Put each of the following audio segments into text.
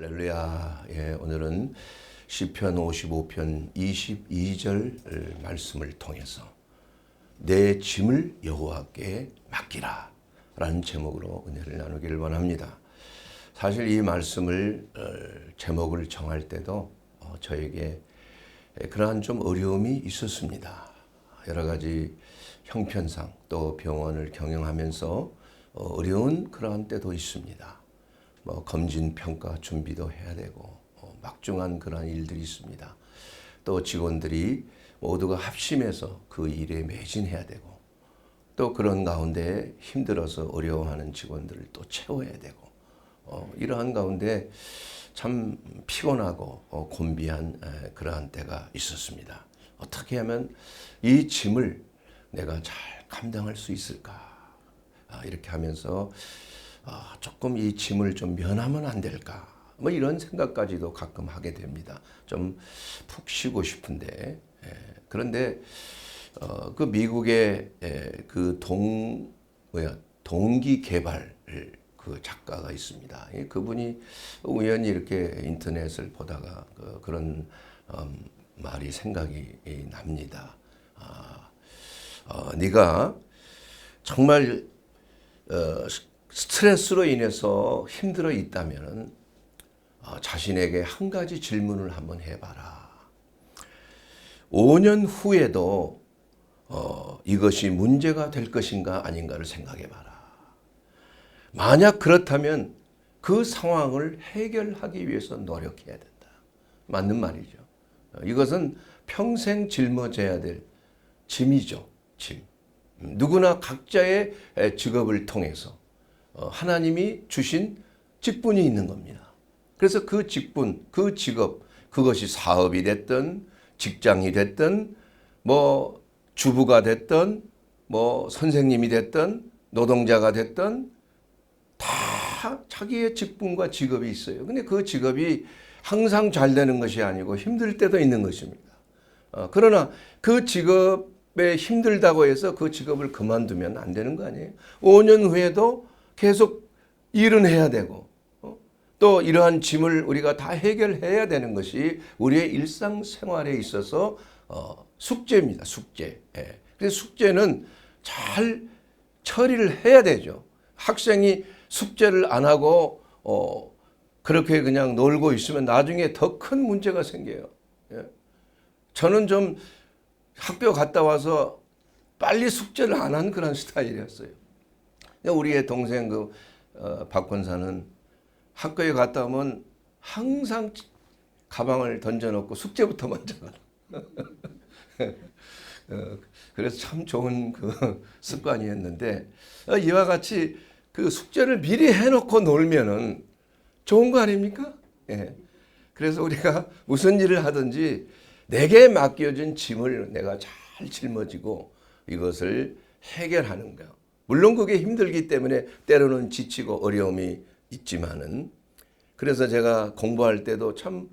할렐루야. 예, 오늘은 시편 55편 22절 말씀을 통해서 내 짐을 여호와께 맡기라 라는 제목으로 은혜를 나누기를 원합니다. 사실 이 말씀을 제목을 정할 때도 저에게 그러한 좀 어려움이 있었습니다. 여러 가지 형편상 또 병원을 경영하면서 어려운 그러한 때도 있습니다. 검진 평가 준비도 해야 되고 막중한 그런 일들이 있습니다. 또 직원들이 모두가 합심해서 그 일에 매진해야 되고 또 그런 가운데 힘들어서 어려워하는 직원들을 또 채워야 되고 이러한 가운데 참 피곤하고 곤비한 그러한 때가 있었습니다. 어떻게 하면 이 짐을 내가 잘 감당할 수 있을까? 이렇게 하면서 조금 이 짐을 좀 면하면 안 될까? 이런 생각까지도 가끔 하게 됩니다. 좀 푹 쉬고 싶은데. 그런데 그 미국의 그 동기 개발 그 작가가 있습니다. 그분이 우연히 이렇게 인터넷을 보다가 그런 말이 생각이 납니다. 네가 정말 스트레스로 인해서 힘들어 있다면 자신에게 한 가지 질문을 한번 해봐라. 5년 후에도 이것이 문제가 될 것인가 아닌가를 생각해봐라. 만약 그렇다면 그 상황을 해결하기 위해서 노력해야 된다. 맞는 말이죠. 이것은 평생 짊어져야 될 짐이죠. 짐. 누구나 각자의 직업을 통해서 하나님이 주신 직분이 있는 겁니다. 그래서 그 직분, 그 직업, 그것이 사업이 됐든 직장이 됐든 주부가 됐든 선생님이 됐든 노동자가 됐든 다 자기의 직분과 직업이 있어요. 근데 그 직업이 항상 잘 되는 것이 아니고 힘들 때도 있는 것입니다. 그러나 그 직업에 힘들다고 해서 그 직업을 그만두면 안 되는 거 아니에요? 5년 후에도 계속 일은 해야 되고 또 이러한 짐을 우리가 다 해결해야 되는 것이 우리의 일상생활에 있어서 숙제입니다. 숙제. 그래서 숙제는 잘 처리를 해야 되죠. 학생이 숙제를 안 하고 그렇게 그냥 놀고 있으면 나중에 더 큰 문제가 생겨요. 저는 좀 학교 갔다 와서 빨리 숙제를 안 한 그런 스타일이었어요. 우리의 동생 박 권사는 학교에 갔다 오면 항상 가방을 던져놓고 숙제부터 먼저 그래서 참 좋은 그 습관이었는데 이와 같이 그 숙제를 미리 해놓고 놀면은 좋은 거 아닙니까? 그래서 우리가 무슨 일을 하든지 내게 맡겨진 짐을 내가 잘 짊어지고 이것을 해결하는 거예요. 물론 그게 힘들기 때문에 때로는 지치고 어려움이 있지만은 그래서 제가 공부할 때도 참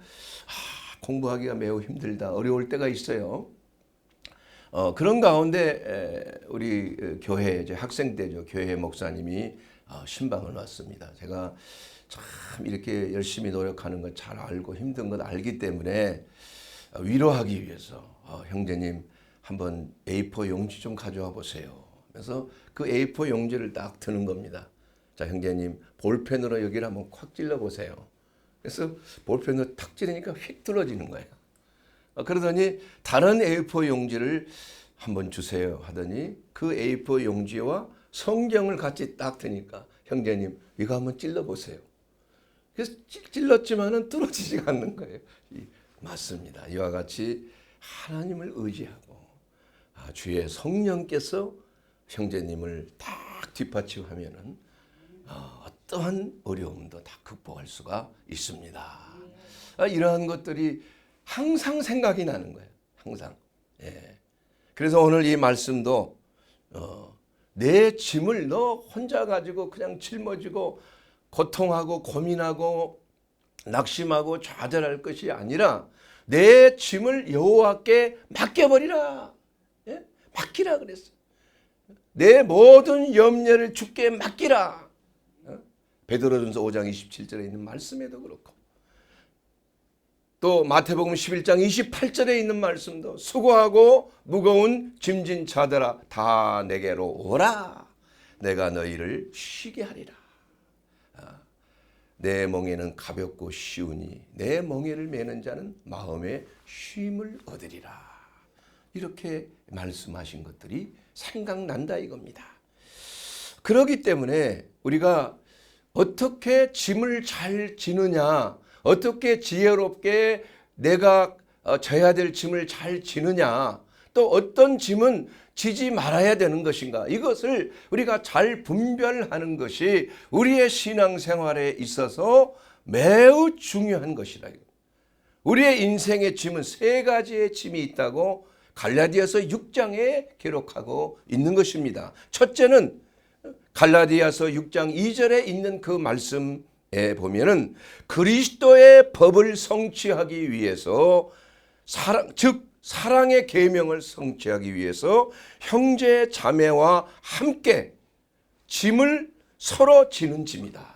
공부하기가 매우 힘들다 어려울 때가 있어요. 그런 가운데 우리 교회 이제 학생 때죠. 교회 목사님이 신방을 왔습니다. 제가 참 이렇게 열심히 노력하는 걸 잘 알고 힘든 걸 알기 때문에 위로하기 위해서 형제님 한번 A4 용지 좀 가져와 보세요. 그래서 그 A4 용지를 딱 드는 겁니다. 자, 형제님 볼펜으로 여기를 한번 콱 찔러 보세요. 그래서 볼펜으로 탁 찌르니까 휙 뚫어지는 거예요. 그러더니 다른 A4 용지를 한번 주세요 하더니 그 A4 용지와 성경을 같이 딱 드니까 형제님 이거 한번 찔러 보세요. 그래서 찔렀지만은 뚫어지지가 않는 거예요. 맞습니다. 이와 같이 하나님을 의지하고 주의 성령께서 형제님을 딱 뒷받침하면은 어떠한 어려움도 다 극복할 수가 있습니다. 이러한 것들이 항상 생각이 나는 거예요. 항상. 그래서 오늘 이 말씀도 내 짐을 너 혼자 가지고 그냥 짊어지고 고통하고 고민하고 낙심하고 좌절할 것이 아니라 내 짐을 여호와께 맡겨버리라. 맡기라 그랬어요. 내 모든 염려를 주께 맡기라. 베드로전서 5장 27절에 있는 말씀에도 그렇고 또 마태복음 11장 28절에 있는 말씀도 수고하고 무거운 짐진 자들아 다 내게로 오라. 내가 너희를 쉬게 하리라. 내 멍에는 가볍고 쉬우니 내 멍에를 메는 자는 마음의 쉼을 얻으리라. 이렇게 말씀하신 것들이 생각난다 이겁니다. 그렇기 때문에 우리가 어떻게 짐을 잘 지느냐, 어떻게 지혜롭게 내가 져야 될 짐을 잘 지느냐, 또 어떤 짐은 지지 말아야 되는 것인가, 이것을 우리가 잘 분별하는 것이 우리의 신앙생활에 있어서 매우 중요한 것이라. 우리의 인생의 짐은 세 가지의 짐이 있다고 갈라디아서 6장에 기록하고 있는 것입니다. 첫째는 갈라디아서 6장 2절에 있는 그 말씀에 보면은 그리스도의 법을 성취하기 위해서 사랑의 계명을 성취하기 위해서 형제 자매와 함께 짐을 서로 지는 짐이다.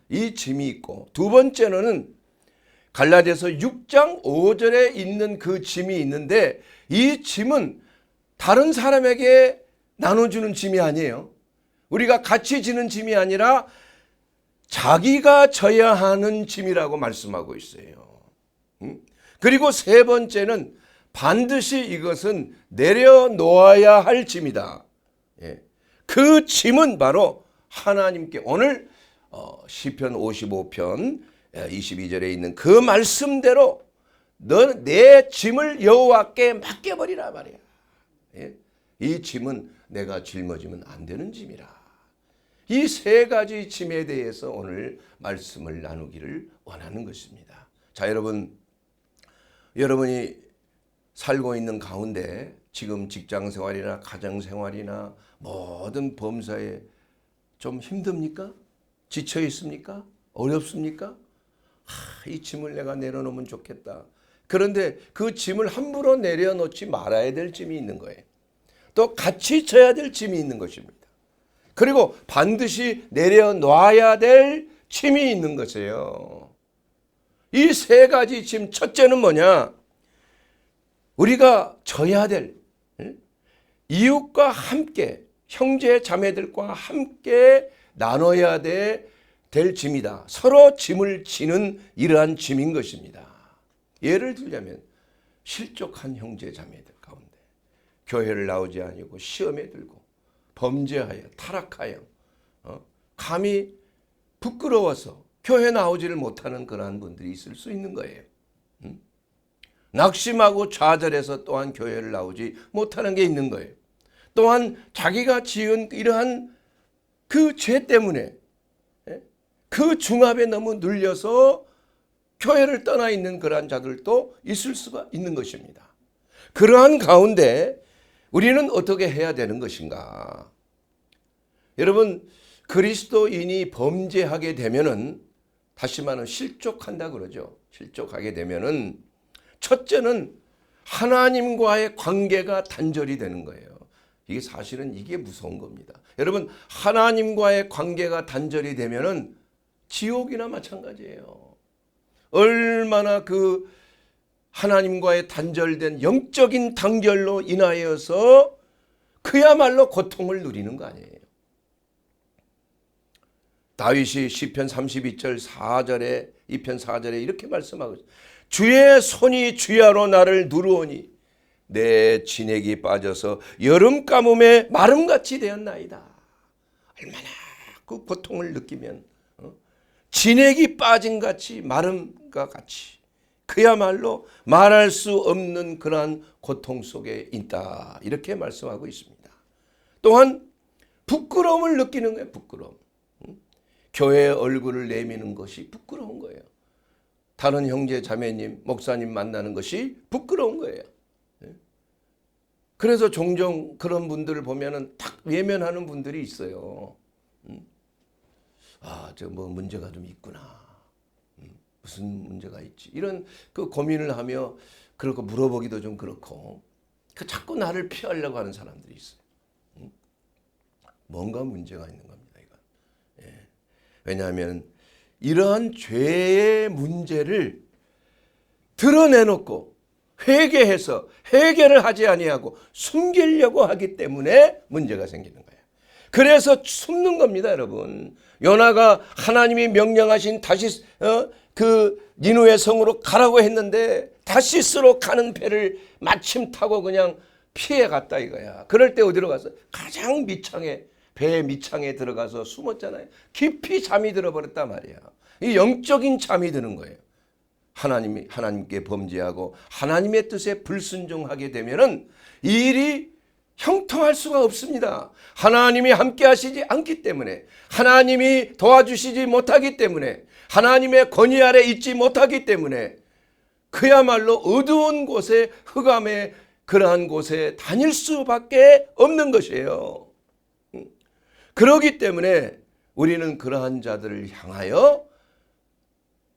이 짐이 있고, 두 번째로는 갈라디아서 6장 5절에 있는 그 짐이 있는데, 이 짐은 다른 사람에게 나눠주는 짐이 아니에요. 우리가 같이 지는 짐이 아니라 자기가 져야 하는 짐이라고 말씀하고 있어요. 그리고 세 번째는 반드시 이것은 내려놓아야 할 짐이다. 그 짐은 바로 하나님께, 오늘 시편 55편 22절에 있는 그 말씀대로 너 내 짐을 여호와께 맡겨버리라 말이야. 이 짐은 내가 짊어지면 안 되는 짐이라. 이 세 가지 짐에 대해서 오늘 말씀을 나누기를 원하는 것입니다. 자, 여러분이 살고 있는 가운데 지금 직장생활이나 가정생활이나 모든 범사에 좀 힘듭니까? 지쳐 있습니까? 어렵습니까? 이 짐을 내가 내려놓으면 좋겠다. 그런데 그 짐을 함부로 내려놓지 말아야 될 짐이 있는 거예요. 또 같이 져야 될 짐이 있는 것입니다. 그리고 반드시 내려놔야 될 짐이 있는 것이에요. 이 세 가지 짐, 첫째는 뭐냐? 우리가 져야 될, 이웃과 함께, 형제 자매들과 함께 나눠야 될 짐이다. 서로 짐을 지는 이러한 짐인 것입니다. 예를 들자면 실족한 형제 자매들 가운데 교회를 나오지 아니고 시험에 들고 범죄하여 타락하여 감히 부끄러워서 교회 나오지를 못하는 그러한 분들이 있을 수 있는 거예요. 낙심하고 좌절해서 또한 교회를 나오지 못하는 게 있는 거예요. 또한 자기가 지은 이러한 그 죄 때문에 그 중압에 너무 눌려서 교회를 떠나 있는 그러한 자들도 있을 수가 있는 것입니다. 그러한 가운데 우리는 어떻게 해야 되는 것인가? 여러분, 그리스도인이 범죄하게 되면은, 다시 말하면 실족한다 그러죠. 실족하게 되면은 첫째는 하나님과의 관계가 단절이 되는 거예요. 이게 사실은 이게 무서운 겁니다. 여러분, 하나님과의 관계가 단절이 되면은 지옥이나 마찬가지예요. 얼마나 그 하나님과의 단절된 영적인 단결로 인하여서 그야말로 고통을 누리는 거 아니에요. 다윗이 시편 32절 4절에 2편 4절에 이렇게 말씀하고 있어요. 주의 손이 주야로 나를 누르오니 내 진액이 빠져서 여름 가뭄에 마름같이 되었나이다. 얼마나 그 고통을 느끼면 진액이 빠진 같이 마름과 같이 그야말로 말할 수 없는 그러한 고통 속에 있다. 이렇게 말씀하고 있습니다. 또한 부끄러움을 느끼는 거예요. 부끄러움. 교회의 얼굴을 내미는 것이 부끄러운 거예요. 다른 형제 자매님, 목사님 만나는 것이 부끄러운 거예요. 그래서 종종 그런 분들을 보면은 탁 외면하는 분들이 있어요. 저 뭐 문제가 좀 있구나. 무슨 문제가 있지? 이런 그 고민을 하며 그렇고 물어보기도 좀 그렇고 그 자꾸 나를 피하려고 하는 사람들이 있어요. 뭔가 문제가 있는 겁니다. 이건. 왜냐하면 이러한 죄의 문제를 드러내놓고 회개해서 해결을 하지 아니하고 숨기려고 하기 때문에 문제가 생기는 거예요. 그래서 숨는 겁니다, 여러분. 요나가 하나님이 명령하신 다시 그 니누의 성으로 가라고 했는데 다시스로 가는 배를 마침 타고 그냥 피해 갔다 이거야. 그럴 때 어디로 갔어? 가장 밑창에, 배 밑창에 들어가서 숨었잖아요. 깊이 잠이 들어버렸단 말이야. 이 영적인 잠이 드는 거예요. 하나님께 범죄하고 하나님의 뜻에 불순종하게 되면은 이 일이 형통할 수가 없습니다. 하나님이 함께 하시지 않기 때문에, 하나님이 도와주시지 못하기 때문에, 하나님의 권위 아래 있지 못하기 때문에 그야말로 어두운 곳에, 흑암의 그러한 곳에 다닐 수밖에 없는 것이에요. 그렇기 때문에 우리는 그러한 자들을 향하여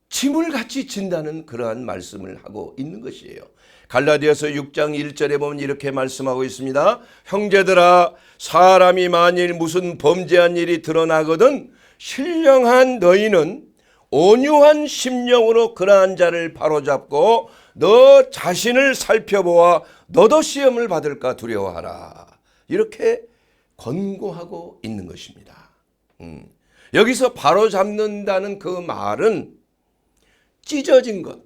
짐을 같이 진다는 그러한 말씀을 하고 있는 것이에요. 갈라디아서 6장 1절에 보면 이렇게 말씀하고 있습니다. 형제들아, 사람이 만일 무슨 범죄한 일이 드러나거든 신령한 너희는 온유한 심령으로 그러한 자를 바로잡고 너 자신을 살펴보아 너도 시험을 받을까 두려워하라. 이렇게 권고하고 있는 것입니다. 여기서 바로잡는다는 그 말은 찢어진 것,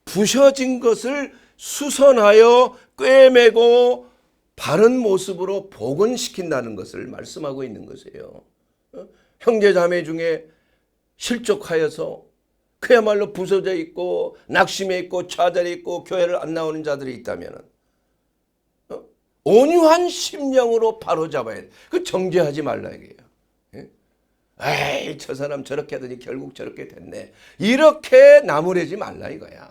부셔진 것을 수선하여 꿰매고 바른 모습으로 복원시킨다는 것을 말씀하고 있는 것이에요. 형제 자매 중에 실족하여서 그야말로 부서져 있고 낙심해 있고 좌절해 있고 교회를 안 나오는 자들이 있다면 온유한 심령으로 바로잡아야 돼. 그 정죄하지 말라 이게요. 에이, 저 사람 저렇게 하더니 결국 저렇게 됐네. 이렇게 나무래지 말라 이거야.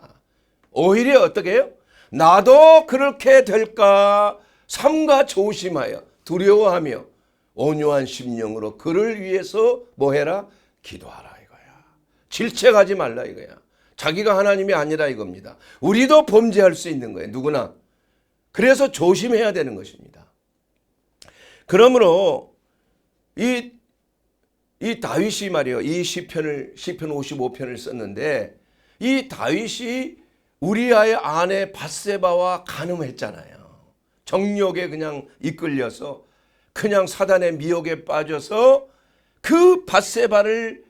오히려 어떻게 해요? 나도 그렇게 될까 삼가 조심하여 두려워하며 온유한 심령으로 그를 위해서 뭐 해라? 기도하라 이거야. 질책하지 말라 이거야. 자기가 하나님이 아니라 이겁니다. 우리도 범죄할 수 있는 거예요. 누구나. 그래서 조심해야 되는 것입니다. 그러므로 이 다윗이 말이요, 이 시편 55편을 썼는데 이 다윗이 우리아의 아내 밧세바와 간음했잖아요. 정욕에 그냥 이끌려서 그냥 사단의 미혹에 빠져서 그 밧세바를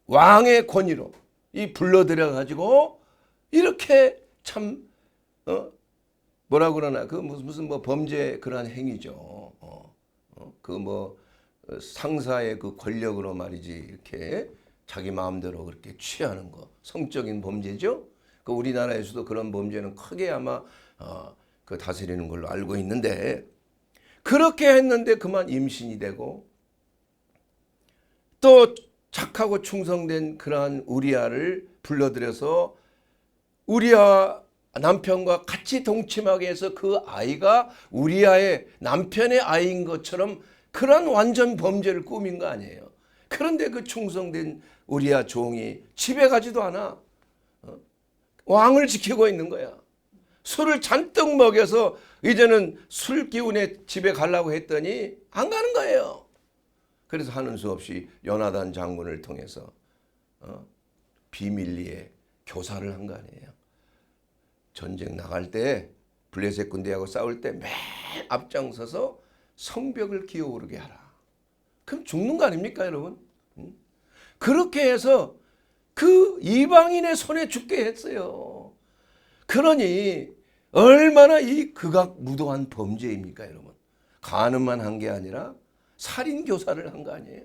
왕의 권위로 불러들여 가지고 이렇게 참 뭐라 그러나 그 무슨 뭐 범죄 그러한 행위죠. 그 상사의 그 권력으로 말이지 이렇게 자기 마음대로 그렇게 취하는 거 성적인 범죄죠. 그 우리나라에서도 그런 범죄는 크게 아마 그 다스리는 걸로 알고 있는데 그렇게 했는데 그만 임신이 되고 또 착하고 충성된 그러한 우리아를 불러들여서 우리아 남편과 같이 동침하게 해서 그 아이가 우리아의 남편의 아이인 것처럼 그런 완전 범죄를 꾸민 거 아니에요. 그런데 그 충성된 우리아 종이 집에 가지도 않아. 왕을 지키고 있는 거야. 술을 잔뜩 먹여서 이제는 술 기운에 집에 가려고 했더니 안 가는 거예요. 그래서 하는 수 없이 요나단 장군을 통해서 비밀리에 교사를 한 거 아니에요. 전쟁 나갈 때 블레셋 군대하고 싸울 때 맨 앞장서서 성벽을 기어오르게 하라. 그럼 죽는 거 아닙니까 여러분? 그렇게 해서 그 이방인의 손에 죽게 했어요. 그러니 얼마나 이 극악무도한 범죄입니까 여러분? 간음만 한 게 아니라 살인교사를 한 거 아니에요?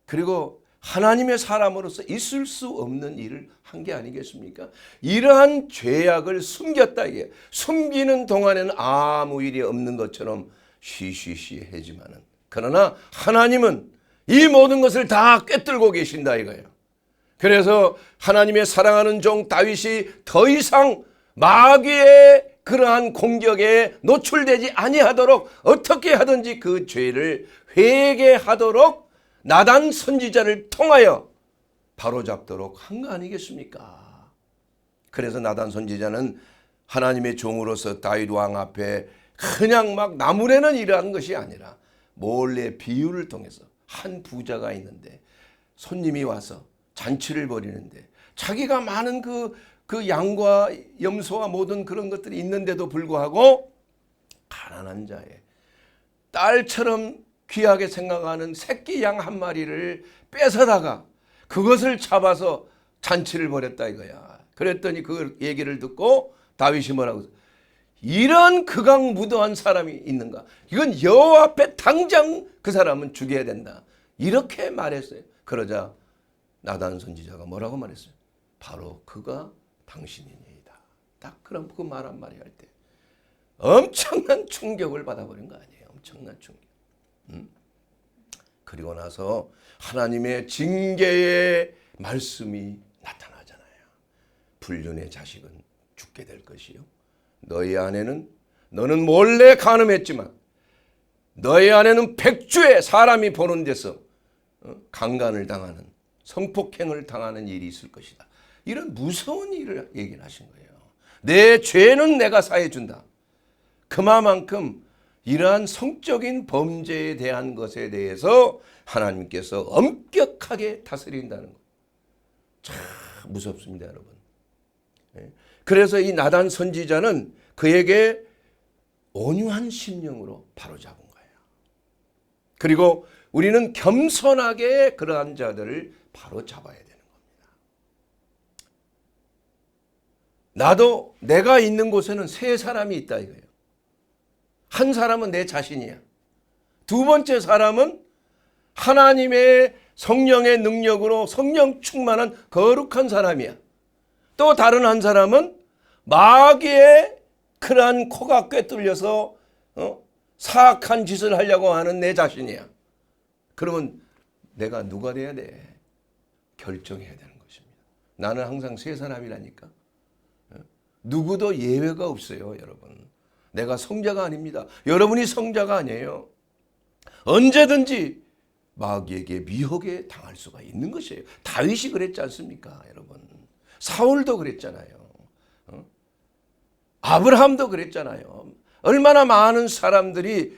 그리고 하나님의 사람으로서 있을 수 없는 일을 한 게 아니겠습니까? 이러한 죄악을 숨겼다 이게. 숨기는 동안에는 아무 일이 없는 것처럼 쉬쉬쉬하지만은 그러나 하나님은 이 모든 것을 다 꿰뚫고 계신다 이거예요. 그래서 하나님의 사랑하는 종 다윗이 더 이상 마귀의 그러한 공격에 노출되지 아니하도록 어떻게 하든지 그 죄를 회개하도록 나단 선지자를 통하여 바로잡도록 한 거 아니겠습니까? 그래서 나단 선지자는 하나님의 종으로서 다윗 왕 앞에 그냥 막 나무래는 일을 한 것이 아니라 몰래 비유를 통해서 한 부자가 있는데 손님이 와서 잔치를 벌이는데 자기가 많은 그 양과 염소와 모든 그런 것들이 있는데도 불구하고 가난한 자의 딸처럼 귀하게 생각하는 새끼 양 한 마리를 뺏어다가 그것을 잡아서 잔치를 벌였다 이거야. 그랬더니 그 얘기를 듣고 다윗이 뭐라고, 이런 극악무도한 사람이 있는가? 이건 여호와 앞에 당장 그 사람은 죽여야 된다. 이렇게 말했어요. 그러자 나단 선지자가 뭐라고 말했어요? 바로 그가 당신이니이다. 딱 그런 그 말 한마디 할 때 엄청난 충격을 받아버린 거 아니에요. 엄청난 충격. 그리고 나서 하나님의 징계의 말씀이 나타나잖아요. 불륜의 자식은 죽게 될 것이요. 너희 아내는, 너는 몰래 간음했지만 너희 아내는 백주에 사람이 보는 데서 강간을 당하는, 성폭행을 당하는 일이 있을 것이다. 이런 무서운 일을 얘기를 하신 거예요. 내 죄는 내가 사해준다. 그만큼 이러한 성적인 범죄에 대한 것에 대해서 하나님께서 엄격하게 다스린다는 것. 참 무섭습니다, 여러분. 그래서 이 나단 선지자는 그에게 온유한 심령으로 바로잡은 거예요. 그리고 우리는 겸손하게 그러한 자들을 바로잡아야 되는 겁니다. 나도 내가 있는 곳에는 세 사람이 있다 이거예요. 한 사람은 내 자신이야. 두 번째 사람은 하나님의 성령의 능력으로 성령 충만한 거룩한 사람이야. 또 다른 한 사람은 마귀의 그러한 코가 꿰뚫려서 사악한 짓을 하려고 하는 내 자신이야. 그러면 내가 누가 돼야 돼? 결정해야 되는 것입니다. 나는 항상 세 사람이라니까. 누구도 예외가 없어요, 여러분. 내가 성자가 아닙니다. 여러분이 성자가 아니에요. 언제든지 마귀에게 미혹에 당할 수가 있는 것이에요. 다윗이 그랬지 않습니까, 여러분? 사울도 그랬잖아요. 아브라함도 그랬잖아요. 얼마나 많은 사람들이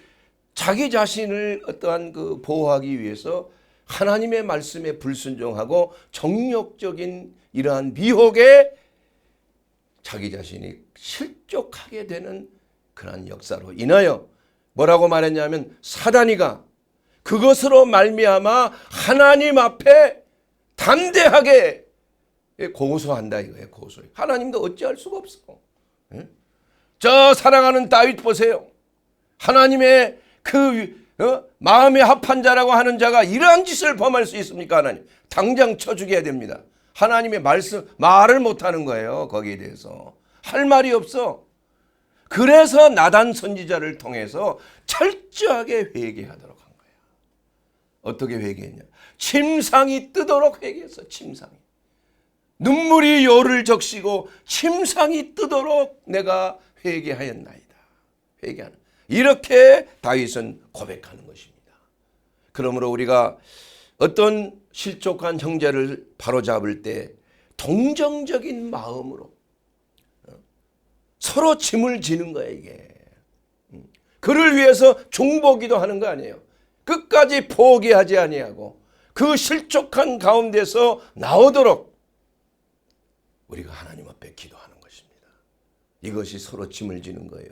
자기 자신을 어떠한 보호하기 위해서 하나님의 말씀에 불순종하고 정욕적인 이러한 미혹에 자기 자신이 실족하게 되는 그러한 역사로 인하여 뭐라고 말했냐면 사단이가 그것으로 말미암아 하나님 앞에 담대하게 고소한다 이거예요. 고소해. 하나님도 어찌할 수가 없어. 저 사랑하는 다윗 보세요. 하나님의 마음에 합한 자라고 하는 자가 이러한 짓을 범할 수 있습니까? 하나님 당장 쳐 죽여야 됩니다. 하나님의 말을 못하는 거예요. 거기에 대해서 할 말이 없어. 그래서 나단 선지자를 통해서 철저하게 회개하도록 한 거야. 어떻게 회개했냐? 침상이 뜨도록 회개했어. 침상이. 눈물이 요를 적시고 침상이 뜨도록 내가 회개하였나이다. 회개하는. 이렇게 다윗은 고백하는 것입니다. 그러므로 우리가 어떤 실족한 형제를 바로잡을 때 동정적인 마음으로 서로 짐을 지는 거예요, 이게. 그를 위해서 중보기도 하는 거 아니에요. 끝까지 포기하지 아니하고 그 실족한 가운데서 나오도록 우리가 하나님 앞에 기도하는 것입니다. 이것이 서로 짐을 지는 거예요.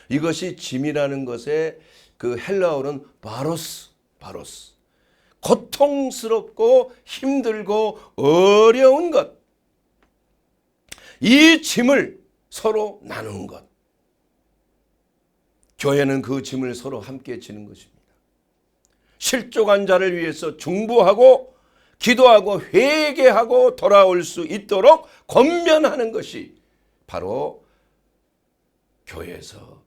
이것이 짐이라는 것의 그 헬라어는 바로스. 고통스럽고 힘들고 어려운 것. 이 짐을 서로 나누는 것. 교회는 그 짐을 서로 함께 지는 것입니다. 실족한 자를 위해서 중보하고 기도하고 회개하고 돌아올 수 있도록 권면하는 것이 바로 교회에서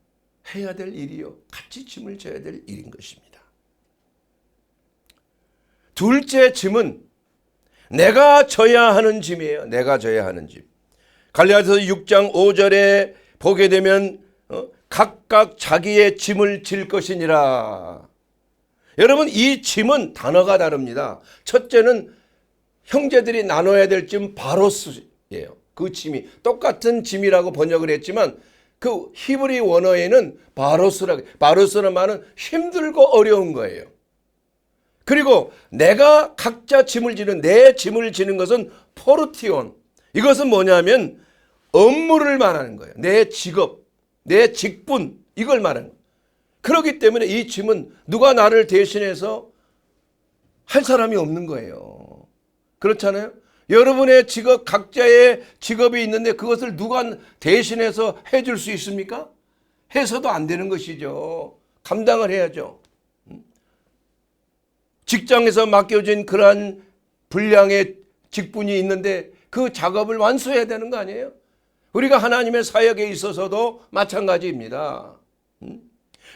해야 될 일이요. 같이 짐을 져야 될 일인 것입니다. 둘째 짐은 내가 져야 하는 짐이에요. 내가 져야 하는 짐. 갈라디아서 6장 5절에 보게 되면 각각 자기의 짐을 질 것이니라. 여러분 이 짐은 단어가 다릅니다. 첫째는 형제들이 나눠야 될 짐 바로스예요. 그 짐이 똑같은 짐이라고 번역을 했지만 그 히브리 원어에는 바로스라는 말은 힘들고 어려운 거예요. 그리고 내가 각자 짐을 지는 내 짐을 지는 것은 포르티온 이것은 뭐냐면 업무를 말하는 거예요. 내 직업, 내 직분, 이걸 말하는 거예요. 그렇기 때문에 이 짐은 누가 나를 대신해서 할 사람이 없는 거예요. 그렇잖아요? 여러분의 직업, 각자의 직업이 있는데 그것을 누가 대신해서 해줄 수 있습니까? 해서도 안 되는 것이죠. 감당을 해야죠. 직장에서 맡겨진 그러한 분량의 직분이 있는데 그 작업을 완수해야 되는 거 아니에요? 우리가 하나님의 사역에 있어서도 마찬가지입니다.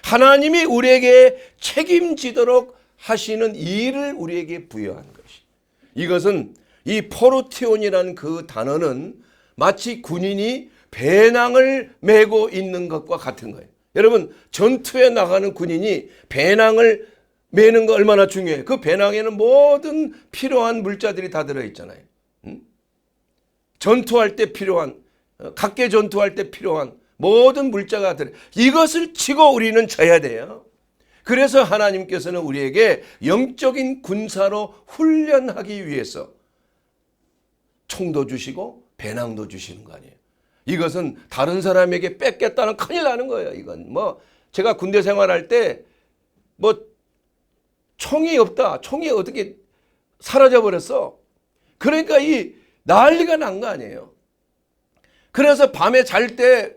하나님이 우리에게 책임지도록 하시는 일을 우리에게 부여한 것이. 이것은 이 포르티온이라는 그 단어는 마치 군인이 배낭을 메고 있는 것과 같은 거예요. 여러분, 전투에 나가는 군인이 배낭을 메는 거 얼마나 중요해요. 그 배낭에는 모든 필요한 물자들이 다 들어있잖아요. 전투할 때 필요한, 각계 전투할 때 필요한 모든 물자가 들어. 이것을 치고 우리는 져야 돼요. 그래서 하나님께서는 우리에게 영적인 군사로 훈련하기 위해서 총도 주시고 배낭도 주시는 거 아니에요. 이것은 다른 사람에게 뺏겠다는 큰일 나는 거예요. 이건 뭐 제가 군대 생활할 때 뭐 총이 없다. 총이 어떻게 사라져 버렸어. 그러니까 이 난리가 난 거 아니에요. 그래서 밤에 잘 때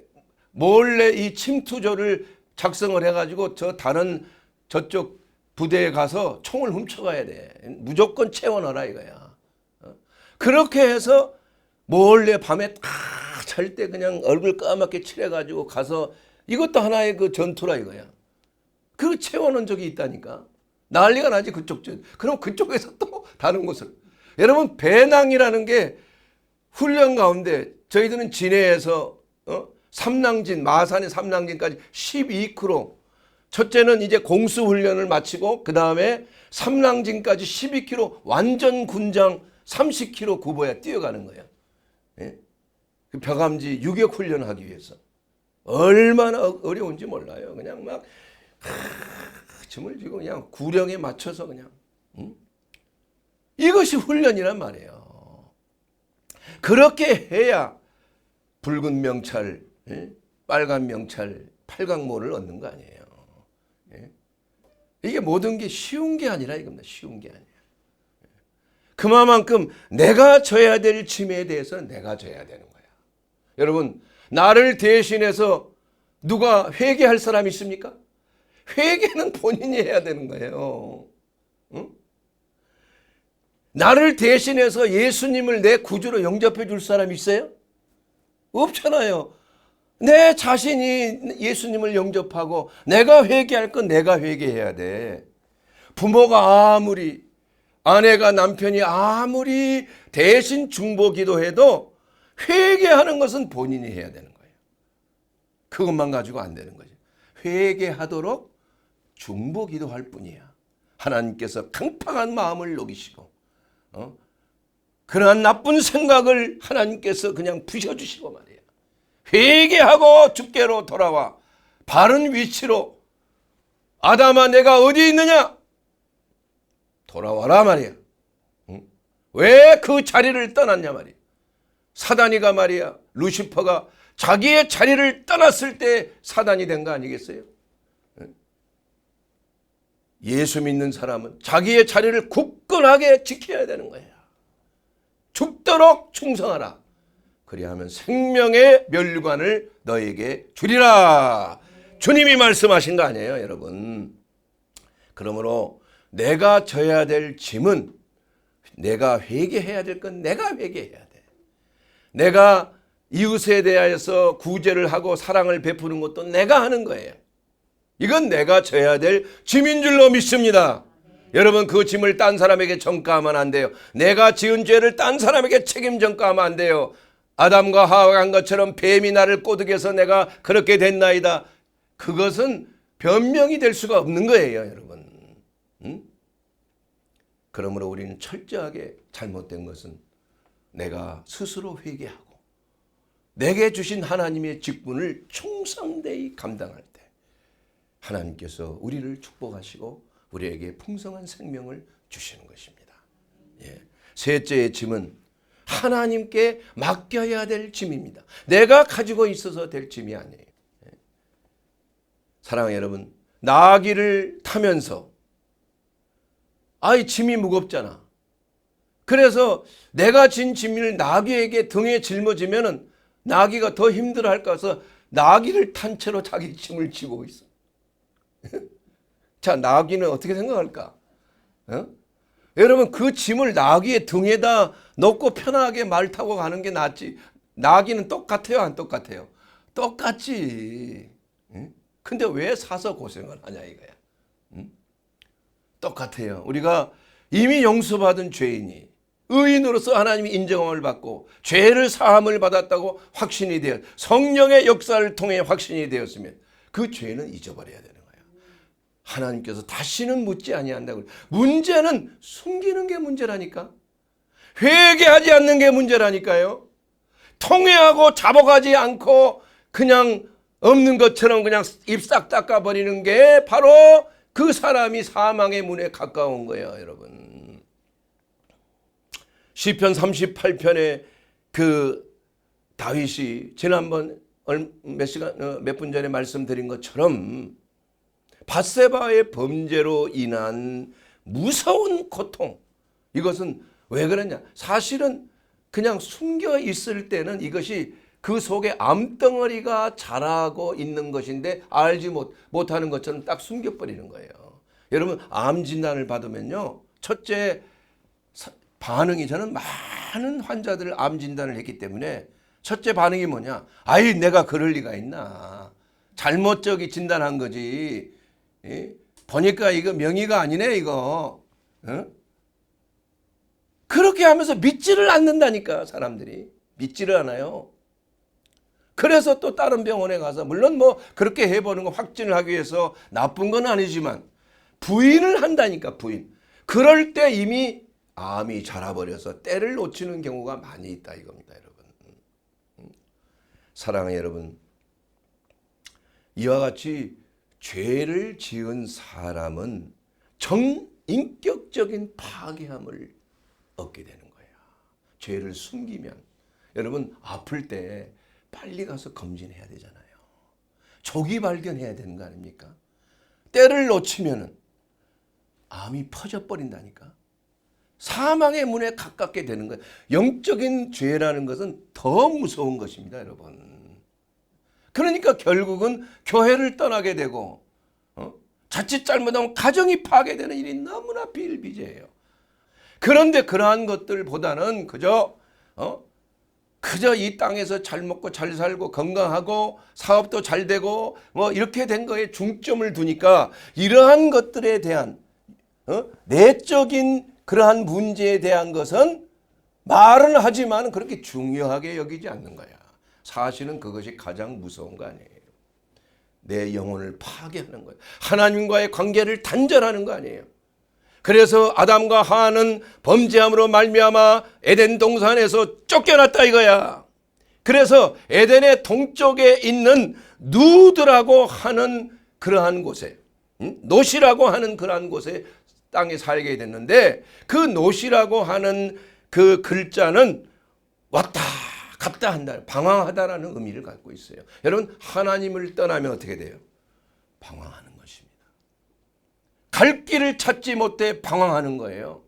몰래 이 침투조를 작성을 해가지고 저쪽 부대에 가서 총을 훔쳐가야 돼. 무조건 채워넣어라 이거야. 그렇게 해서 몰래 밤에 다 잘 때 그냥 얼굴 까맣게 칠해가지고 가서 이것도 하나의 그 전투라 이거야. 그 채워놓은 적이 있다니까. 난리가 나지 그쪽. 그럼 그쪽에서 또 다른 곳을. 여러분 배낭이라는 게 훈련 가운데 저희들은 진해에서 삼낭진 마산의 삼낭진까지 12km. 첫째는 이제 공수훈련을 마치고 그 다음에 삼낭진까지 12km 완전 군장 30km 구보에 뛰어가는 거예요. 예? 그 벼감지 유격 훈련하기 위해서 얼마나 어려운지 몰라요. 그냥 막 짐을 지고 그냥 구령에 맞춰서 그냥 이것이 훈련이란 말이에요. 그렇게 해야 붉은 명찰, 빨간 명찰, 팔강모를 얻는 거 아니에요. 이게 모든 게 쉬운 게 아니라 이겁니다. 쉬운 게 아니에요. 그만큼 내가 져야 될 짐에 대해서는 내가 져야 되는 거야. 여러분, 나를 대신해서 누가 회개할 사람이 있습니까? 회개는 본인이 해야 되는 거예요. 응? 나를 대신해서 예수님을 내 구주로 영접해 줄 사람이 있어요? 없잖아요. 내 자신이 예수님을 영접하고 내가 회개할 건 내가 회개해야 돼. 부모가 아무리, 아내가 남편이 아무리 대신 중보 기도해도 회개하는 것은 본인이 해야 되는 거예요. 그것만 가지고 안 되는 거죠. 회개하도록 중보 기도할 뿐이야. 하나님께서 강팍한 마음을 녹이시고 그러한 나쁜 생각을 하나님께서 그냥 부셔주시고 말이에요. 회개하고 주께로 돌아와 바른 위치로 아담아 내가 어디 있느냐? 돌아와라 말이야. 왜 그 자리를 떠났냐 말이야. 사단이가 말이야. 루시퍼가 자기의 자리를 떠났을 때 사단이 된 거 아니겠어요? 예수 믿는 사람은 자기의 자리를 굳건하게 지켜야 되는 거예요. 죽도록 충성하라. 그리하면 생명의 면류관을 너에게 주리라. 주님이 말씀하신 거 아니에요, 여러분. 그러므로 내가 져야 될 짐은 내가 회개해야 될 건 내가 회개해야 돼. 내가 이웃에 대하여서 구제를 하고 사랑을 베푸는 것도 내가 하는 거예요. 이건 내가 져야 될 짐인 줄로 믿습니다. 여러분 그 짐을 딴 사람에게 전가하면 안 돼요. 내가 지은 죄를 딴 사람에게 책임 전가하면 안 돼요. 아담과 하와가 한 것처럼 뱀이 나를 꼬드겨서 내가 그렇게 됐나이다. 그것은 변명이 될 수가 없는 거예요, 여러분. 그러므로 우리는 철저하게 잘못된 것은 내가 스스로 회개하고 내게 주신 하나님의 직분을 충성되이 감당할 때 하나님께서 우리를 축복하시고 우리에게 풍성한 생명을 주시는 것입니다. 예. 셋째의 짐은 하나님께 맡겨야 될 짐입니다. 내가 가지고 있어서 될 짐이 아니에요. 사랑하는 여러분, 나귀를 타면서 짐이 무겁잖아. 그래서 내가 진 짐을 나귀에게 등에 짊어지면은 나귀가 더 힘들어할 것 같아서 나귀를 탄 채로 자기 짐을 지고 있어. 자, 나귀는 어떻게 생각할까? 여러분, 그 짐을 나귀의 등에다 넣고 편하게 말 타고 가는 게 낫지. 나귀는 똑같아요, 안 똑같아요? 똑같지. 근데 왜 사서 고생을 하냐 이거야. 똑같아요. 우리가 이미 용서받은 죄인이 의인으로서 하나님이 인정함을 받고 죄를 사함을 받았다고 확신이 되어 성령의 역사를 통해 확신이 되었으면 그 죄는 잊어버려야 되는 거예요. 하나님께서 다시는 묻지 아니한다고. 문제는 숨기는 게 문제라니까. 회개하지 않는 게 문제라니까요. 통회하고 잡아가지 않고 그냥 없는 것처럼 그냥 입 싹 닦아버리는 게 바로 그 사람이 사망의 문에 가까운 거예요, 여러분. 시편 38편에 그 다윗이 지난번 몇 분 전에 말씀드린 것처럼 밧세바의 범죄로 인한 무서운 고통, 이것은 왜 그러냐? 사실은 그냥 숨겨 있을 때는 이것이 그 속에 암덩어리가 자라고 있는 것인데 알지 못하는 것처럼 딱 숨겨버리는 거예요. 여러분, 암 진단을 받으면요, 첫째 반응이, 저는 많은 환자들 암 진단을 했기 때문에 첫째 반응이 뭐냐? 내가 그럴 리가 있나? 잘못 진단한 거지. 보니까 이거 명의가 아니네 이거. 그렇게 하면서 믿지를 않는다니까. 사람들이 믿지를 않아요. 그래서 또 다른 병원에 가서, 물론 그렇게 해보는 거 확진을 하기 위해서 나쁜 건 아니지만 부인을 한다니까. 부인. 그럴 때 이미 암이 자라버려서 때를 놓치는 경우가 많이 있다 이겁니다, 여러분. 사랑하는 여러분, 이와 같이 죄를 지은 사람은 정인격적인 파괴함을 얻게 되는 거예요. 죄를 숨기면. 여러분, 아플 때 빨리 가서 검진해야 되잖아요. 조기 발견해야 되는 거 아닙니까? 때를 놓치면 암이 퍼져버린다니까. 사망의 문에 가깝게 되는 거예요. 영적인 죄라는 것은 더 무서운 것입니다, 여러분. 그러니까 결국은 교회를 떠나게 되고, 자칫 잘못하면 가정이 파괴되는 일이 너무나 비일비재해요. 그런데 그러한 것들보다는 그저 이 땅에서 잘 먹고 잘 살고 건강하고 사업도 잘 되고 이렇게 된 거에 중점을 두니까 이러한 것들에 대한 내적인 그러한 문제에 대한 것은 말은 하지만 그렇게 중요하게 여기지 않는 거야. 사실은 그것이 가장 무서운 거 아니에요. 내 영혼을 파괴하는 거예요. 하나님과의 관계를 단절하는 거 아니에요. 그래서 아담과 하와는 범죄함으로 말미암아 에덴 동산에서 쫓겨났다 이거야. 그래서 에덴의 동쪽에 있는 누드라고 하는 그러한 곳에, 노시라고 하는 그러한 곳에 땅에 살게 됐는데, 그 노시라고 하는 그 글자는 왔다 갔다 한다, 방황하다라는 의미를 갖고 있어요. 여러분, 하나님을 떠나면 어떻게 돼요? 방황하는 것입니다. 갈 길을 찾지 못해 방황하는 거예요.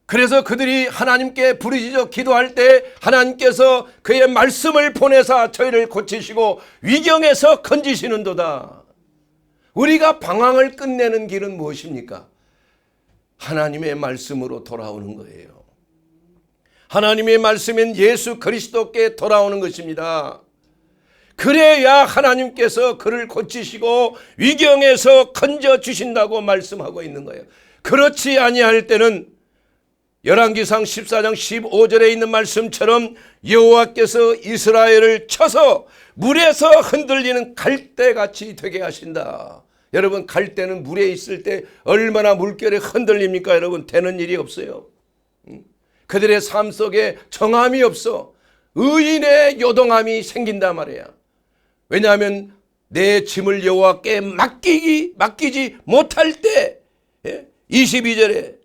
그래서 그들이 하나님께 부르짖어 기도할 때 하나님께서 그의 말씀을 보내사 저희를 고치시고 위경에서 건지시는도다. 우리가 방황을 끝내는 길은 무엇입니까? 하나님의 말씀으로 돌아오는 거예요. 하나님의 말씀은 예수 그리스도께 돌아오는 것입니다. 그래야 하나님께서 그를 고치시고 위경에서 건져주신다고 말씀하고 있는 거예요. 그렇지 아니할 때는 열왕기상 14장 15절에 있는 말씀처럼 여호와께서 이스라엘을 쳐서 물에서 흔들리는 갈대같이 되게 하신다. 여러분, 갈대는 물에 있을 때 얼마나 물결에 흔들립니까? 여러분, 되는 일이 없어요. 그들의 삶 속에 정함이 없어. 의인의 요동함이 생긴단 말이야. 왜냐하면 내 짐을 여호와께 맡기지 못할 때, 22절에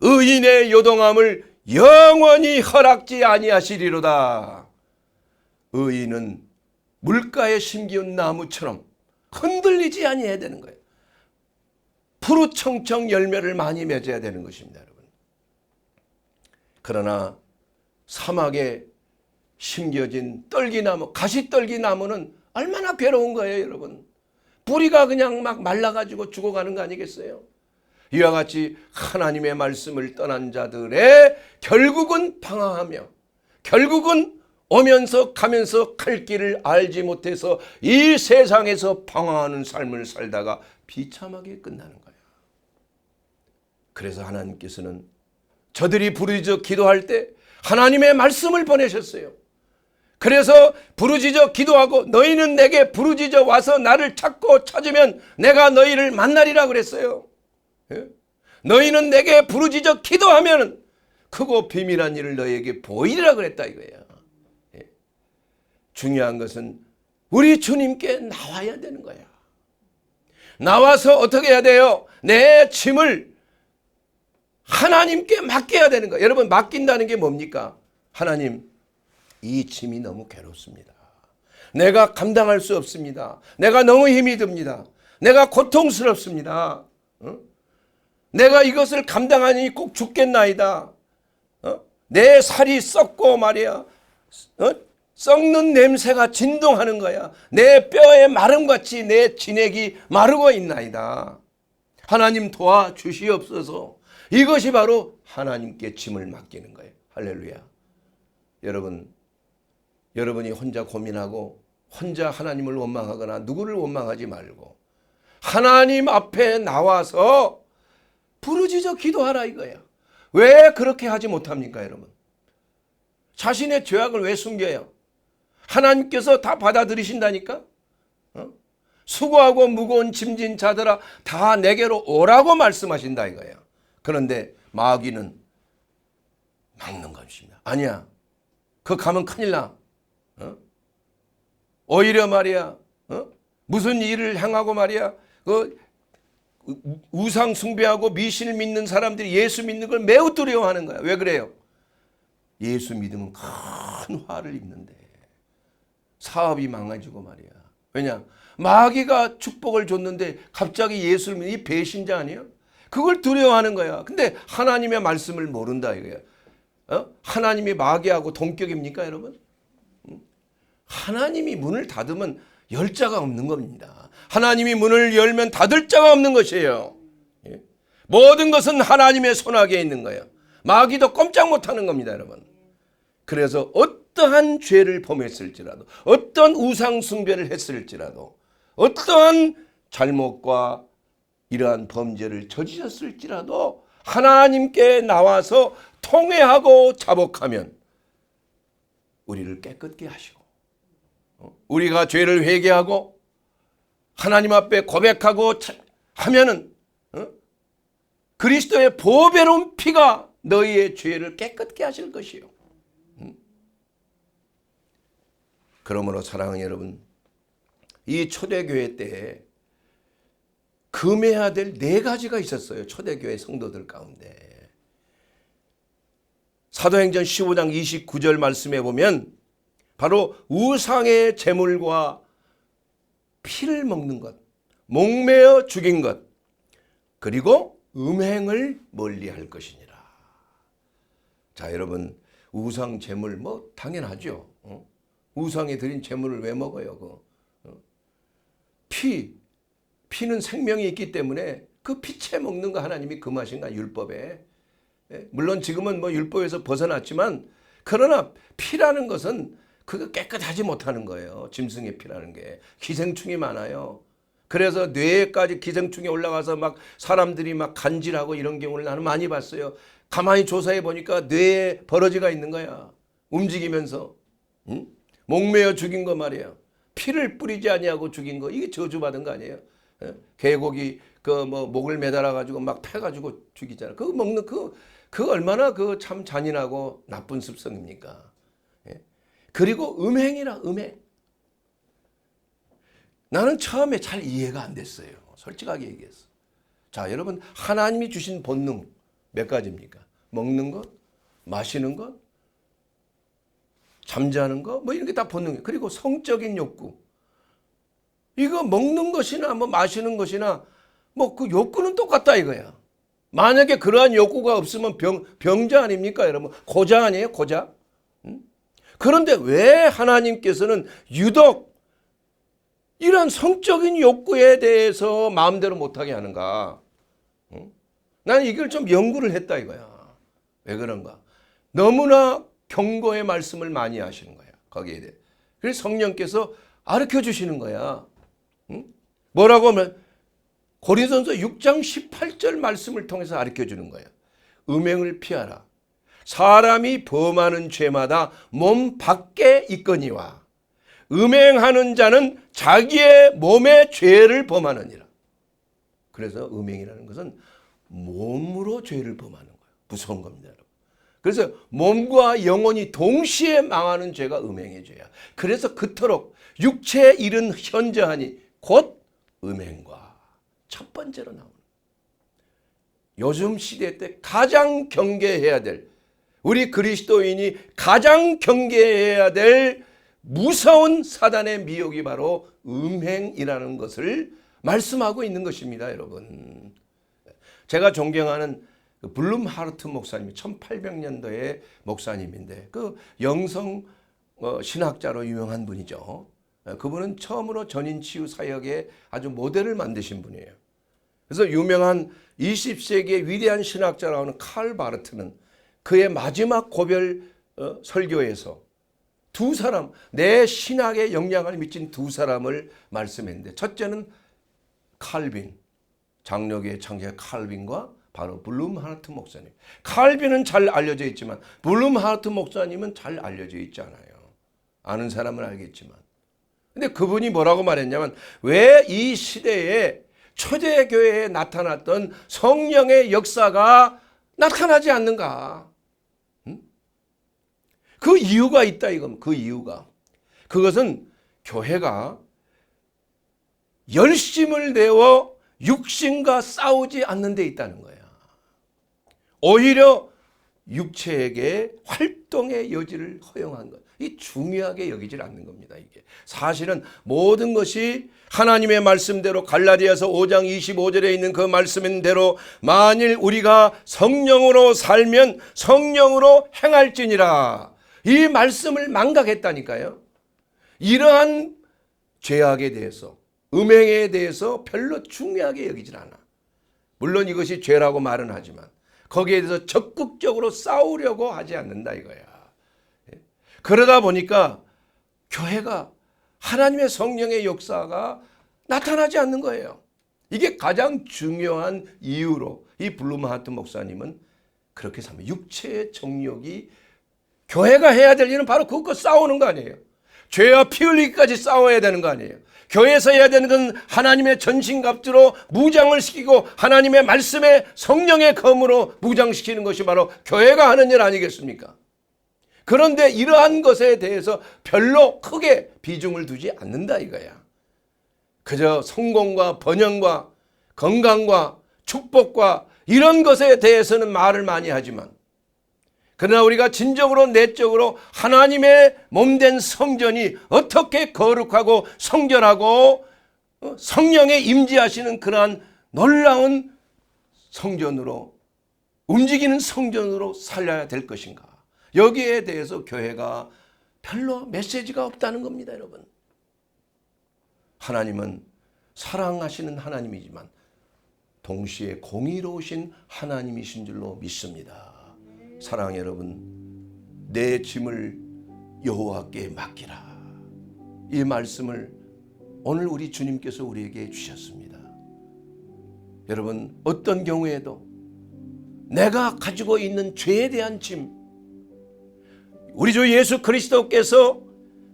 의인의 요동함을 영원히 허락지 아니하시리로다. 의인은 물가에 심기운 나무처럼 흔들리지 아니해야 되는 거예요. 푸르청청 열매를 많이 맺어야 되는 것입니다, 여러분. 그러나 사막에 심겨진 떨기나무, 가시떨기나무는 얼마나 괴로운 거예요, 여러분. 뿌리가 그냥 막 말라가지고 죽어가는 거 아니겠어요? 이와 같이 하나님의 말씀을 떠난 자들의 결국은 방황하며, 결국은 오면서 가면서 갈 길을 알지 못해서 이 세상에서 방황하는 삶을 살다가 비참하게 끝나는 거예요. 그래서 하나님께서는 저들이 부르짖어 기도할 때 하나님의 말씀을 보내셨어요. 그래서 부르짖어 기도하고 너희는 내게 부르짖어 와서 나를 찾고 찾으면 내가 너희를 만나리라 그랬어요. 예? 너희는 내게 부르짖어 기도하면 크고 비밀한 일을 너희에게 보이리라 그랬다 이거예요. 예? 중요한 것은 우리 주님께 나와야 되는 거야. 나와서 어떻게 해야 돼요? 내 짐을 하나님께 맡겨야 되는 거예요. 여러분, 맡긴다는 게 뭡니까? 하나님, 이 짐이 너무 괴롭습니다. 내가 감당할 수 없습니다. 내가 너무 힘이 듭니다. 내가 고통스럽습니다. 내가 이것을 감당하니 꼭 죽겠나이다. 내 살이 썩고 말이야. 썩는 냄새가 진동하는 거야. 내 뼈에 마름같이 내 진액이 마르고 있나이다. 하나님 도와주시옵소서. 이것이 바로 하나님께 짐을 맡기는 거예요. 할렐루야. 여러분이 혼자 고민하고 혼자 하나님을 원망하거나 누구를 원망하지 말고 하나님 앞에 나와서 부르짖어 기도하라 이거예요. 왜 그렇게 하지 못합니까, 여러분? 자신의 죄악을 왜 숨겨요? 하나님께서 다 받아들이신다니까? 수고하고 무거운 짐진 자들아 다 내게로 오라고 말씀하신다 이거예요. 그런데 마귀는 막는 것입니다. 아니야. 그거 가면 큰일 나. 오히려 말이야. 무슨 일을 행하고 말이야. 그 우상 숭배하고 미신을 믿는 사람들이 예수 믿는 걸 매우 두려워하는 거야. 왜 그래요? 예수 믿으면 큰 화를 입는데 사업이 망가지고 말이야. 왜냐? 마귀가 축복을 줬는데 갑자기 예수를 믿는 이 배신자 아니에요? 그걸 두려워하는 거야. 근데 하나님의 말씀을 모른다 이거야. 하나님이 마귀하고 동격입니까, 여러분? 하나님이 문을 닫으면 열 자가 없는 겁니다. 하나님이 문을 열면 닫을 자가 없는 것이에요. 모든 것은 하나님의 손아귀에 있는 거예요. 마귀도 꼼짝 못하는 겁니다, 여러분. 그래서 어떠한 죄를 범했을지라도, 어떤 우상 숭배를 했을지라도, 어떠한 잘못과 이러한 범죄를 저지셨을지라도 하나님께 나와서 통회하고 자복하면 우리를 깨끗게 하시고, 우리가 죄를 회개하고 하나님 앞에 고백하고 하면은 그리스도의 보배로운 피가 너희의 죄를 깨끗게 하실 것이요. 그러므로 사랑하는 여러분, 이 초대교회 때에 금해야 될 4가지가 있었어요. 초대교회 성도들 가운데. 사도행전 15장 29절 말씀에 보면 바로 우상의 제물과 피를 먹는 것, 목매어 죽인 것, 그리고 음행을 멀리할 것이니라. 자, 여러분, 우상 제물 뭐 당연하죠. 우상에 드린 제물을 왜 먹어요? 피는 생명이 있기 때문에 그 피채 먹는 거 하나님이 금하신가 율법에. 물론 지금은 뭐 율법에서 벗어났지만 그러나 피라는 것은 그거 깨끗하지 못하는 거예요. 짐승의 피라는 게 기생충이 많아요. 그래서 뇌에까지 기생충이 올라가서 막 사람들이 막 간질하고 이런 경우를 나는 많이 봤어요. 가만히 조사해 보니까 뇌에 버러지가 있는 거야. 움직이면서. 목매어 죽인 거 말이에요. 피를 뿌리지 아니하고 죽인 거, 이게 저주받은 거 아니에요? 개고기 그 뭐 목을 매달아 가지고 막 패가지고 죽이잖아. 그거 먹는 그 얼마나 그 참 잔인하고 나쁜 습성입니까? 그리고 음행이라 음행. 나는 처음에 잘 이해가 안 됐어요. 솔직하게 얘기해서. 자, 여러분, 하나님이 주신 본능 몇 가지입니까? 먹는 것, 마시는 것, 잠자는 것, 뭐 이런 게 다 본능이에요. 그리고 성적인 욕구. 이거 먹는 것이나 뭐 마시는 것이나 뭐 그 욕구는 똑같다 이거야. 만약에 그러한 욕구가 없으면 병자 아닙니까, 여러분? 고자 아니에요, 고자? 그런데 왜 하나님께서는 유독 이런 성적인 욕구에 대해서 마음대로 못하게 하는가? 나는 이걸 좀 연구를 했다 이거야. 왜 그런가? 너무나 경고의 말씀을 많이 하시는 거야, 거기에 대해. 그래서 성령께서 가르쳐 주시는 거야. 뭐라고 하면 고린도전서 6장 18절 말씀을 통해서 가르쳐 주는 거야. 음행을 피하라. 사람이 범하는 죄마다 몸 밖에 있거니와 음행하는 자는 자기의 몸의 죄를 범하느니라. 그래서 음행이라는 것은 몸으로 죄를 범하는 거예요. 무서운 겁니다, 여러분. 그래서 몸과 영혼이 동시에 망하는 죄가 음행의 죄야. 그래서 그토록 육체에 이른 현저하니 곧 음행과 첫 번째로 나오는 요즘 시대 때 가장 경계해야 될, 우리 그리스도인이 가장 경계해야 될 무서운 사단의 미혹이 바로 음행이라는 것을 말씀하고 있는 것입니다, 여러분. 제가 존경하는 블룸 하르트 목사님, 1800년도의 목사님인데 그 영성 신학자로 유명한 분이죠. 그분은 처음으로 전인치유 사역에 아주 모델을 만드신 분이에요. 그래서 유명한 20세기의 위대한 신학자라고 하는 칼 바르트는 그의 마지막 고별 설교에서 두 사람, 내 신학에 영향을 미친 두 사람을 말씀했는데, 첫째는 칼빈, 장로교의 창시자 칼빈과 바로 블룸 하르트 목사님. 칼빈은 잘 알려져 있지만 블룸 하르트 목사님은 잘 알려져 있지 않아요. 아는 사람은 알겠지만. 근데 그분이 뭐라고 말했냐면, 왜 이 시대에 초대교회에 나타났던 성령의 역사가 나타나지 않는가? 그 이유가 있다 이겁니다. 그 이유가. 그것은 교회가 열심을 내어 육신과 싸우지 않는 데 있다는 거야. 오히려 육체에게 활동의 여지를 허용한 것. 이 중요하게 여기질 않는 겁니다. 이게 사실은 모든 것이 하나님의 말씀대로 갈라디아서 5장 25절에 있는 그 말씀대로 만일 우리가 성령으로 살면 성령으로 행할지니라. 이 말씀을 망각했다니까요. 이러한 죄악에 대해서, 음행에 대해서 별로 중요하게 여기질 않아. 물론 이것이 죄라고 말은 하지만 거기에 대해서 적극적으로 싸우려고 하지 않는다 이거야. 그러다 보니까 교회가 하나님의 성령의 역사가 나타나지 않는 거예요. 이게 가장 중요한 이유로 이 블룸 하르트 목사님은 그렇게 삼아요. 육체의 정욕이, 교회가 해야 될 일은 바로 그것과 싸우는 거 아니에요. 죄와 피 흘리기까지 싸워야 되는 거 아니에요. 교회에서 해야 되는 건 하나님의 전신갑주로 무장을 시키고 하나님의 말씀에 성령의 검으로 무장시키는 것이 바로 교회가 하는 일 아니겠습니까? 그런데 이러한 것에 대해서 별로 크게 비중을 두지 않는다 이거야. 그저 성공과 번영과 건강과 축복과 이런 것에 대해서는 말을 많이 하지만, 그러나 우리가 진정으로 내적으로 하나님의 몸된 성전이 어떻게 거룩하고 성결하고 성령에 임재하시는 그러한 놀라운 성전으로, 움직이는 성전으로 살려야 될 것인가, 여기에 대해서 교회가 별로 메시지가 없다는 겁니다, 여러분. 하나님은 사랑하시는 하나님이지만 동시에 공의로우신 하나님이신 줄로 믿습니다. 사랑 여러분, 내 짐을 여호와께 맡기라. 이 말씀을 오늘 우리 주님께서 우리에게 주셨습니다. 여러분, 어떤 경우에도 내가 가지고 있는 죄에 대한 짐, 우리 주 예수 그리스도께서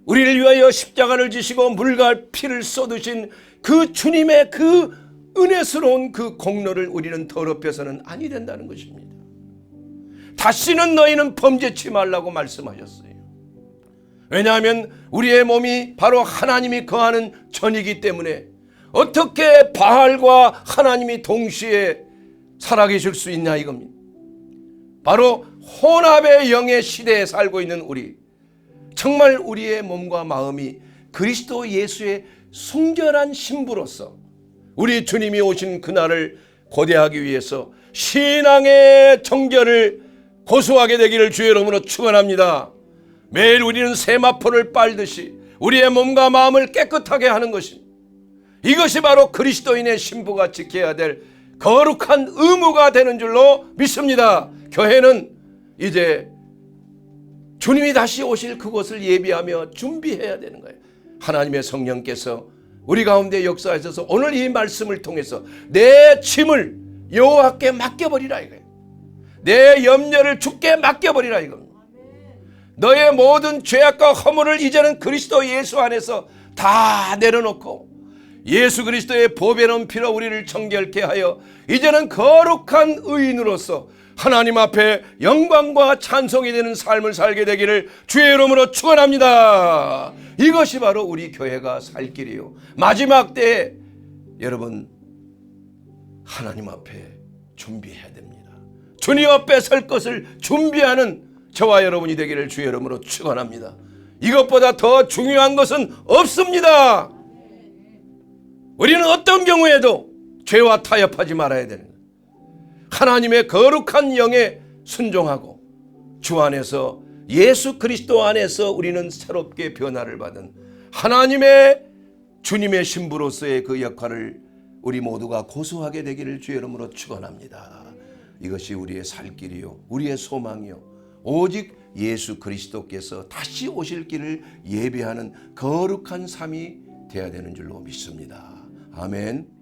우리를 위하여 십자가를 지시고 물과 피를 쏟으신 그 주님의 그 은혜스러운 그 공로를 우리는 더럽혀서는 아니 된다는 것입니다. 다시는 너희는 범죄치 말라고 말씀하셨어요. 왜냐하면 우리의 몸이 바로 하나님이 거하는 전이기 때문에 어떻게 바알과 하나님이 동시에 살아계실 수 있냐 이겁니다. 바로 혼합의 영의 시대에 살고 있는 우리, 정말 우리의 몸과 마음이 그리스도 예수의 순결한 신부로서 우리 주님이 오신 그날을 고대하기 위해서 신앙의 정결을 고수하게 되기를 주의 이름으로 축원합니다. 매일 우리는 세마포를 빨듯이 우리의 몸과 마음을 깨끗하게 하는 것입니다. 이것이 바로 그리스도인의 신부가 지켜야 될 거룩한 의무가 되는 줄로 믿습니다. 교회는 이제 주님이 다시 오실 그것을 예비하며 준비해야 되는 거예요. 하나님의 성령께서 우리 가운데 역사하셔서 오늘 이 말씀을 통해서 내 짐을 여호와께 맡겨버리라 이거예요. 내 염려를 주께 맡겨버리라 이겁니다. 너의 모든 죄악과 허물을 이제는 그리스도 예수 안에서 다 내려놓고 예수 그리스도의 보배로운 피로 우리를 정결케 하여 이제는 거룩한 의인으로서 하나님 앞에 영광과 찬송이 되는 삶을 살게 되기를 주의 이름으로 축원합니다. 이것이 바로 우리 교회가 살 길이요. 마지막 때에 여러분 하나님 앞에 준비해야 됩니다. 주님 앞에 설 것을 준비하는 저와 여러분이 되기를 주의 이름으로 축원합니다. 이것보다 더 중요한 것은 없습니다. 우리는 어떤 경우에도 죄와 타협하지 말아야 되는 거예요. 하나님의 거룩한 영에 순종하고 주 안에서 예수 그리스도 안에서 우리는 새롭게 변화를 받은 하나님의 주님의 신부로서의 그 역할을 우리 모두가 고수하게 되기를 주의 이름으로 축원합니다. 이것이 우리의 살 길이요 우리의 소망이요 오직 예수 그리스도께서 다시 오실 길을 예비하는 거룩한 삶이 되어야 되는 줄로 믿습니다. 아멘.